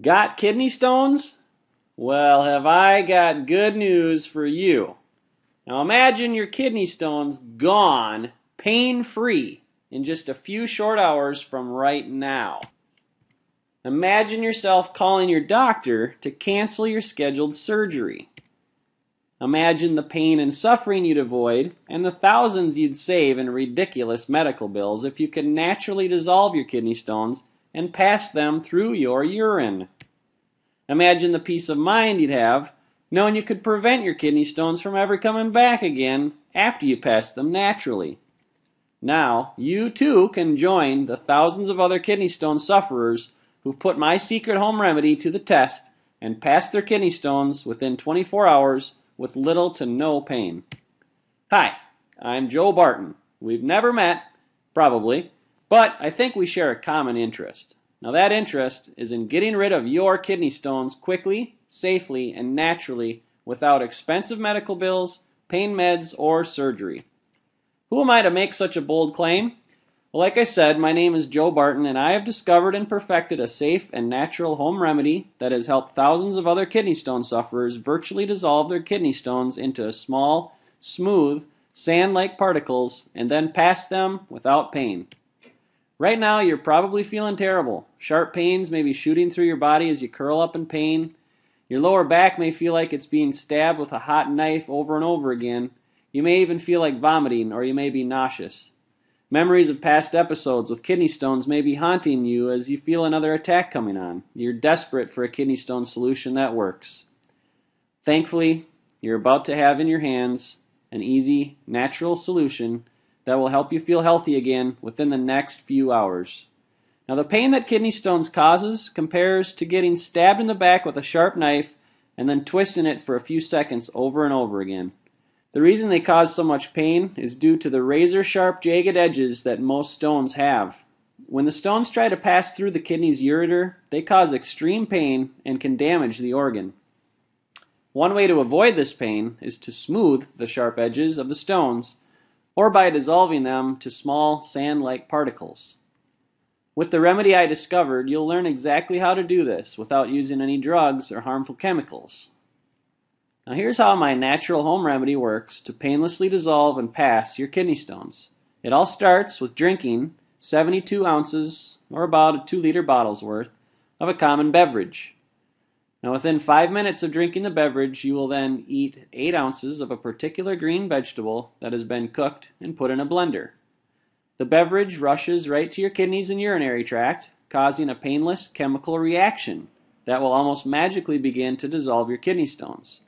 Got kidney stones? Well, have I got good news for you. Now imagine your kidney stones gone, pain-free, in just a few short hours from right now. Imagine yourself calling your doctor to cancel your scheduled surgery. Imagine the pain and suffering you'd avoid and the thousands you'd save in ridiculous medical bills if you could naturally dissolve your kidney stones and pass them through your urine. Imagine the peace of mind you'd have knowing you could prevent your kidney stones from ever coming back again after you pass them naturally. Now, you too can join the thousands of other kidney stone sufferers who've put my secret home remedy to the test and passed their kidney stones within 24 hours with little to no pain. Hi, I'm Joe Barton. We've never met, probably, but I think we share a common interest. Now that interest is in getting rid of your kidney stones quickly, safely, and naturally without expensive medical bills, pain meds, or surgery. Who am I to make such a bold claim? Well, like I said, my name is Joe Barton, and I have discovered and perfected a safe and natural home remedy that has helped thousands of other kidney stone sufferers virtually dissolve their kidney stones into small, smooth, sand-like particles and then pass them without pain. Right now, you're probably feeling terrible. Sharp pains may be shooting through your body as you curl up in pain. Your lower back may feel like it's being stabbed with a hot knife over and over again. You may even feel like vomiting, or you may be nauseous. Memories of past episodes with kidney stones may be haunting you as you feel another attack coming on. You're desperate for a kidney stone solution that works. Thankfully, you're about to have in your hands an easy, natural solution that will help you feel healthy again within the next few hours. Now, the pain that kidney stones causes compares to getting stabbed in the back with a sharp knife and then twisting it for a few seconds over and over again. The reason they cause so much pain is due to the razor-sharp, jagged edges that most stones have. When the stones try to pass through the kidney's ureter, they cause extreme pain and can damage the organ. One way to avoid this pain is to smooth the sharp edges of the stones, or by dissolving them to small sand-like particles. With the remedy I discovered, you'll learn exactly how to do this without using any drugs or harmful chemicals. Now here's how my natural home remedy works to painlessly dissolve and pass your kidney stones. It all starts with drinking 72 ounces, or about a 2-liter bottle's worth, of a common beverage. Now within 5 minutes of drinking the beverage, you will then eat 8 ounces of a particular green vegetable that has been cooked and put in a blender. The beverage rushes right to your kidneys and urinary tract, causing a painless chemical reaction that will almost magically begin to dissolve your kidney stones.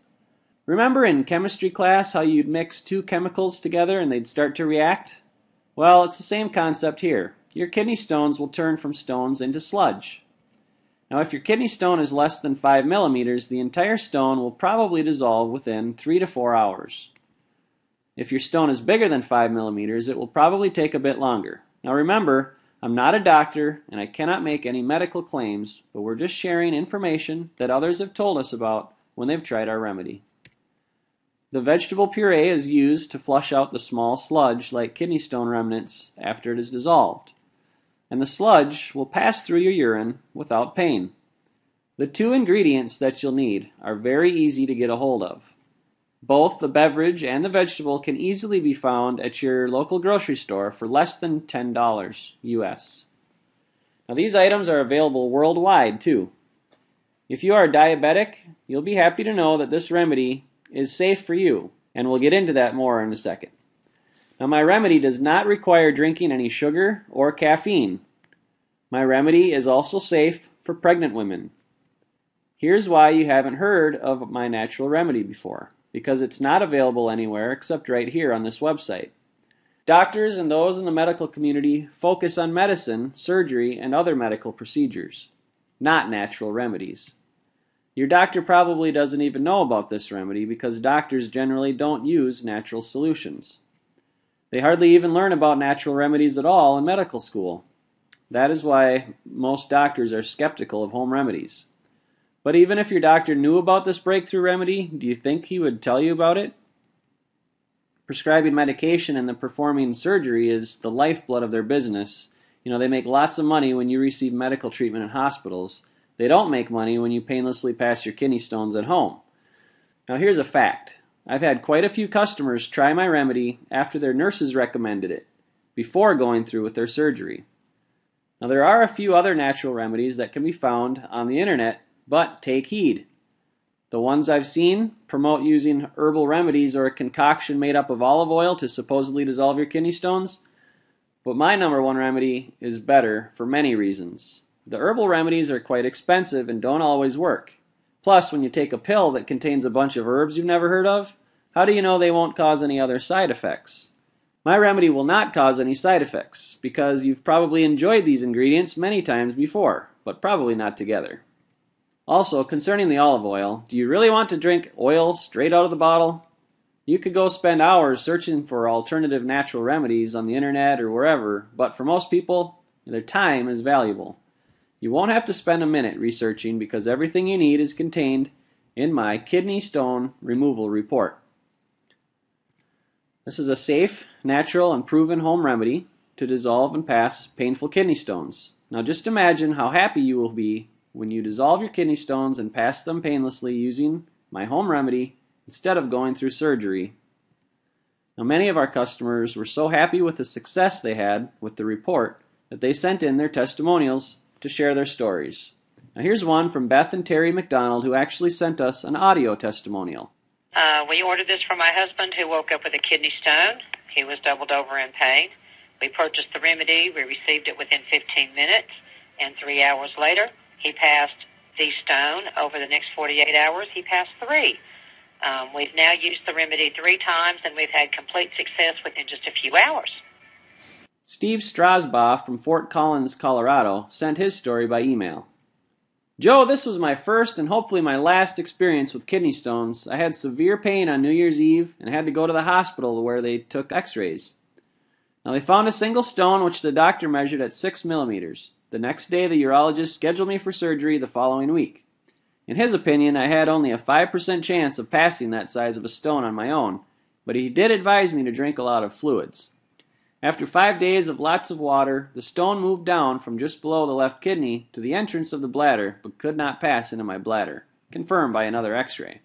Remember in chemistry class how you'd mix two chemicals together and they'd start to react? Well, it's the same concept here. Your kidney stones will turn from stones into sludge. Now, if your kidney stone is less than 5 millimeters, the entire stone will probably dissolve within 3 to 4 hours. If your stone is bigger than 5 millimeters, it will probably take a bit longer. Now remember, I'm not a doctor and I cannot make any medical claims, but we're just sharing information that others have told us about when they've tried our remedy. The vegetable puree is used to flush out the small sludge like kidney stone remnants after it is dissolved, and the sludge will pass through your urine without pain. The two ingredients that you'll need are very easy to get a hold of. Both the beverage and the vegetable can easily be found at your local grocery store for less than $10 US. Now these items are available worldwide too. If you are diabetic, you'll be happy to know that this remedy is safe for you, and we'll get into that more in a second. Now my remedy does not require drinking any sugar or caffeine. My remedy is also safe for pregnant women. Here's why you haven't heard of my natural remedy before, because it's not available anywhere except right here on this website. Doctors and those in the medical community focus on medicine, surgery, and other medical procedures, not natural remedies. Your doctor probably doesn't even know about this remedy because doctors generally don't use natural solutions. They hardly even learn about natural remedies at all in medical school. That is why most doctors are skeptical of home remedies. But even if your doctor knew about this breakthrough remedy, do you think he would tell you about it? Prescribing medication and then performing surgery is the lifeblood of their business. They make lots of money when you receive medical treatment in hospitals. They don't make money when you painlessly pass your kidney stones at home. Now here's a fact. I've had quite a few customers try my remedy after their nurses recommended it, before going through with their surgery. Now there are a few other natural remedies that can be found on the internet, but take heed. The ones I've seen promote using herbal remedies or a concoction made up of olive oil to supposedly dissolve your kidney stones, but my number one remedy is better for many reasons. The herbal remedies are quite expensive and don't always work. Plus, when you take a pill that contains a bunch of herbs you've never heard of, how do you know they won't cause any other side effects? My remedy will not cause any side effects, because you've probably enjoyed these ingredients many times before, but probably not together. Also, concerning the olive oil, do you really want to drink oil straight out of the bottle? You could go spend hours searching for alternative natural remedies on the internet or wherever, but for most people, their time is valuable. You won't have to spend a minute researching because everything you need is contained in my kidney stone removal report. This is a safe, natural, and proven home remedy to dissolve and pass painful kidney stones. Now just imagine how happy you will be when you dissolve your kidney stones and pass them painlessly using my home remedy instead of going through surgery. Now many of our customers were so happy with the success they had with the report that they sent in their testimonials to share their stories. Now here's one from Beth and Terry McDonald, who actually sent us an audio testimonial. We ordered this for my husband, who woke up with a kidney stone. He was doubled over in pain. We purchased the remedy. We received it within 15 minutes, and 3 hours later, he passed the stone. Over the next 48 hours, he passed 3. We've now used the remedy 3 times, and we've had complete success within just a few hours. Steve Strasbaugh from Fort Collins, Colorado, sent his story by email. Joe, this was my first and hopefully my last experience with kidney stones. I had severe pain on New Year's Eve and had to go to the hospital where they took x-rays. Now they found a single stone which the doctor measured at 6 millimeters. The next day the urologist scheduled me for surgery the following week. In his opinion, I had only a 5% chance of passing that size of a stone on my own, but he did advise me to drink a lot of fluids. After 5 days of lots of water, the stone moved down from just below the left kidney to the entrance of the bladder, but could not pass into my bladder, confirmed by another x-ray.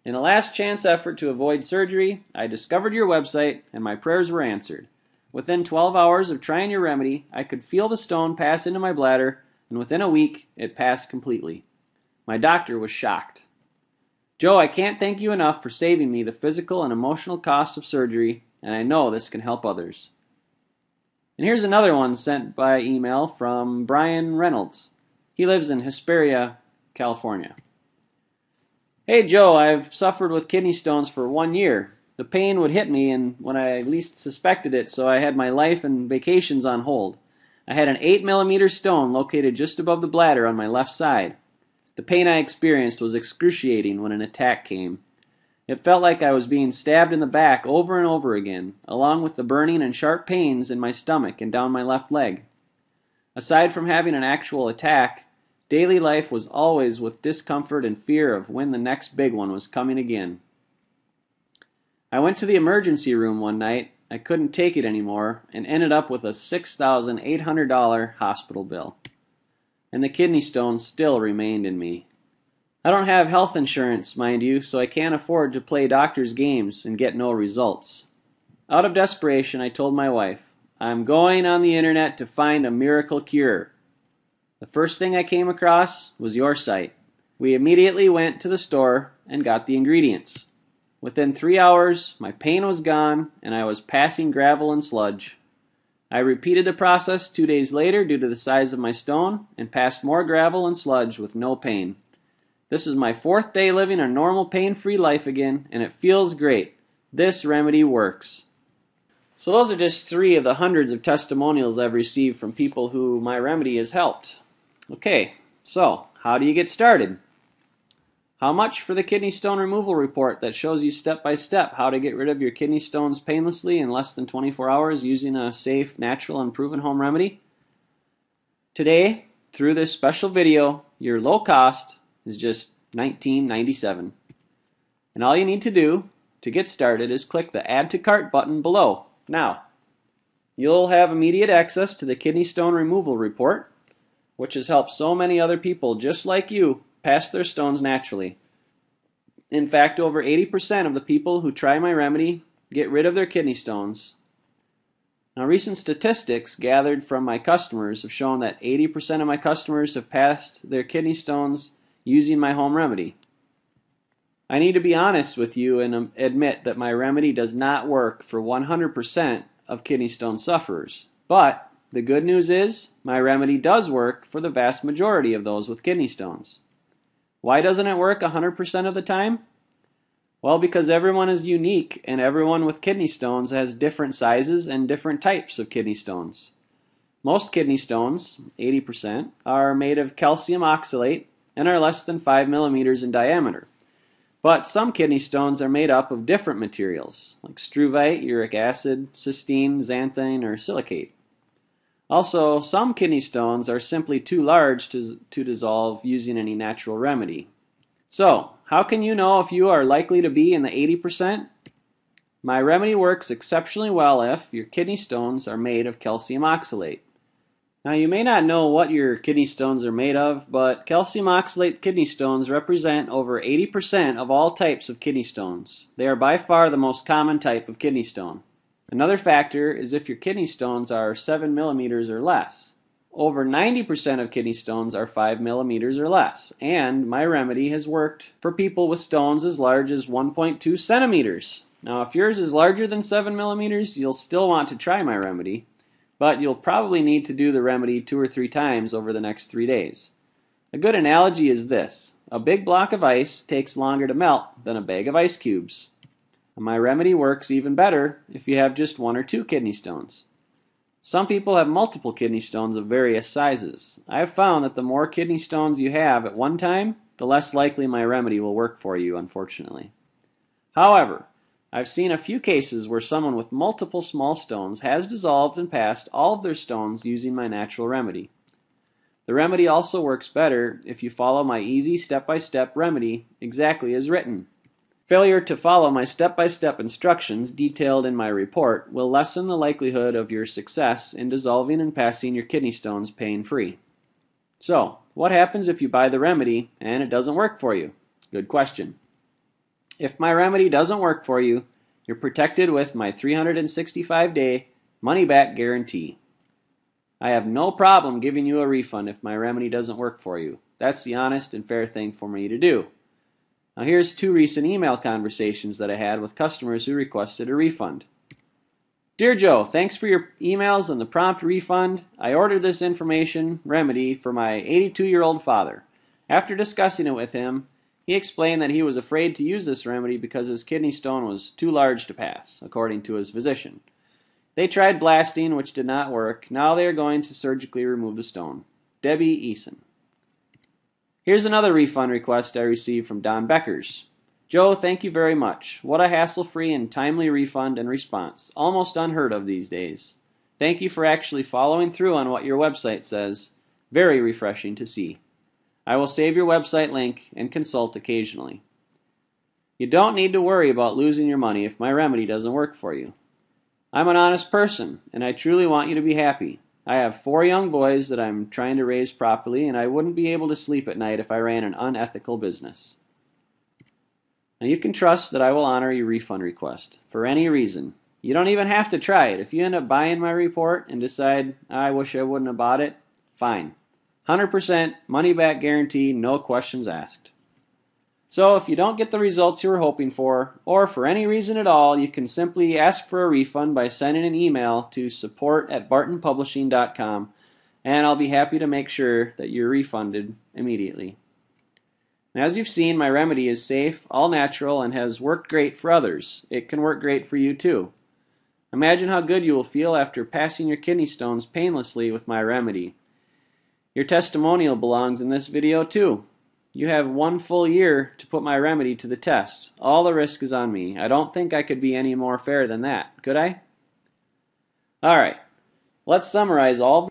In a last chance effort to avoid surgery, I discovered your website and my prayers were answered. Within 12 hours of trying your remedy, I could feel the stone pass into my bladder, and within a week, it passed completely. My doctor was shocked. Joe, I can't thank you enough for saving me the physical and emotional cost of surgery, and I know this can help others. And here's another one sent by email from Brian Reynolds. He lives in Hesperia, California. Hey Joe, I've suffered with kidney stones for 1 year. The pain would hit me and when I least suspected it, so I had my life and vacations on hold. I had an 8 millimeter stone located just above the bladder on my left side. The pain I experienced was excruciating when an attack came. It felt like I was being stabbed in the back over and over again, along with the burning and sharp pains in my stomach and down my left leg. Aside from having an actual attack, daily life was always with discomfort and fear of when the next big one was coming again. I went to the emergency room one night, I couldn't take it anymore, and ended up with a $6,800 hospital bill. And the kidney stones still remained in me. I don't have health insurance, mind you, so I can't afford to play doctor's games and get no results. Out of desperation, I told my wife, I'm going on the internet to find a miracle cure. The first thing I came across was your site. We immediately went to the store and got the ingredients. Within 3 hours, my pain was gone and I was passing gravel and sludge. I repeated the process 2 days later due to the size of my stone and passed more gravel and sludge with no pain. This is my 4th day living a normal pain-free life again, and it feels great. This remedy works. So those are just 3 of the hundreds of testimonials I've received from people who my remedy has helped. Okay, so how do you get started? How much for the kidney stone removal report that shows you step by step how to get rid of your kidney stones painlessly in less than 24 hours using a safe, natural, and proven home remedy? Today, through this special video, your low cost is just $19.97. And all you need to do to get started is click the Add to Cart button below. Now, you'll have immediate access to the kidney stone removal report, which has helped so many other people just like you pass their stones naturally. In fact, over 80% of the people who try my remedy get rid of their kidney stones. Now, recent statistics gathered from my customers have shown that 80% of my customers have passed their kidney stones using my home remedy. I need to be honest with you and admit that my remedy does not work for 100% of kidney stone sufferers. But the good news is my remedy does work for the vast majority of those with kidney stones. Why doesn't it work 100% of the time? Well, because everyone is unique and everyone with kidney stones has different sizes and different types of kidney stones. Most kidney stones, 80%, are made of calcium oxalate and are less than 5 millimeters in diameter. But some kidney stones are made up of different materials, like struvite, uric acid, cysteine, xanthine, or silicate. Also, some kidney stones are simply too large to dissolve using any natural remedy. So, how can you know if you are likely to be in the 80%? My remedy works exceptionally well if your kidney stones are made of calcium oxalate. Now, you may not know what your kidney stones are made of, but calcium oxalate kidney stones represent over 80% of all types of kidney stones. They are by far the most common type of kidney stone. Another factor is if your kidney stones are 7 millimeters or less. Over 90% of kidney stones are 5 millimeters or less, and my remedy has worked for people with stones as large as 1.2 centimeters. Now, if yours is larger than 7 millimeters, you'll still want to try my remedy, but you'll probably need to do the remedy 2 or 3 times over the next 3 days. A good analogy is this: a big block of ice takes longer to melt than a bag of ice cubes. My remedy works even better if you have just 1 or 2 kidney stones. Some people have multiple kidney stones of various sizes. I have found that the more kidney stones you have at one time, the less likely my remedy will work for you, unfortunately. However, I've seen a few cases where someone with multiple small stones has dissolved and passed all of their stones using my natural remedy. The remedy also works better if you follow my easy step-by-step remedy exactly as written. Failure to follow my step-by-step instructions detailed in my report will lessen the likelihood of your success in dissolving and passing your kidney stones pain-free. So, what happens if you buy the remedy and it doesn't work for you? Good question. If my remedy doesn't work for you, you're protected with my 365-day money-back guarantee. I have no problem giving you a refund if my remedy doesn't work for you. That's the honest and fair thing for me to do. Now here's 2 recent email conversations that I had with customers who requested a refund. Dear Joe, thanks for your emails and the prompt refund. I ordered this information remedy for my 82-year-old father. After discussing it with him, he explained that he was afraid to use this remedy because his kidney stone was too large to pass, according to his physician. They tried blasting, which did not work. Now they are going to surgically remove the stone. Debbie Eason. Here's another refund request I received from Don Beckers. Joe, thank you very much. What a hassle-free and timely refund and response. Almost unheard of these days. Thank you for actually following through on what your website says. Very refreshing to see. I will save your website link and consult occasionally. You don't need to worry about losing your money if my remedy doesn't work for you. I'm an honest person, and I truly want you to be happy. I have 4 young boys that I'm trying to raise properly, and I wouldn't be able to sleep at night if I ran an unethical business. Now you can trust that I will honor your refund request, for any reason. You don't even have to try it. If you end up buying my report and decide, I wish I wouldn't have bought it, fine. 100% money-back guarantee, no questions asked. So if you don't get the results you were hoping for, or for any reason at all, you can simply ask for a refund by sending an email to support@bartonpublishing.com, and I'll be happy to make sure that you're refunded immediately. And as you've seen, my remedy is safe, all natural, and has worked great for others. It can work great for you too. Imagine how good you will feel after passing your kidney stones painlessly with my remedy. Your testimonial belongs in this video too. You have 1 full year to put my remedy to the test. All the risk is on me. I don't think I could be any more fair than that, could I? Alright, let's summarize all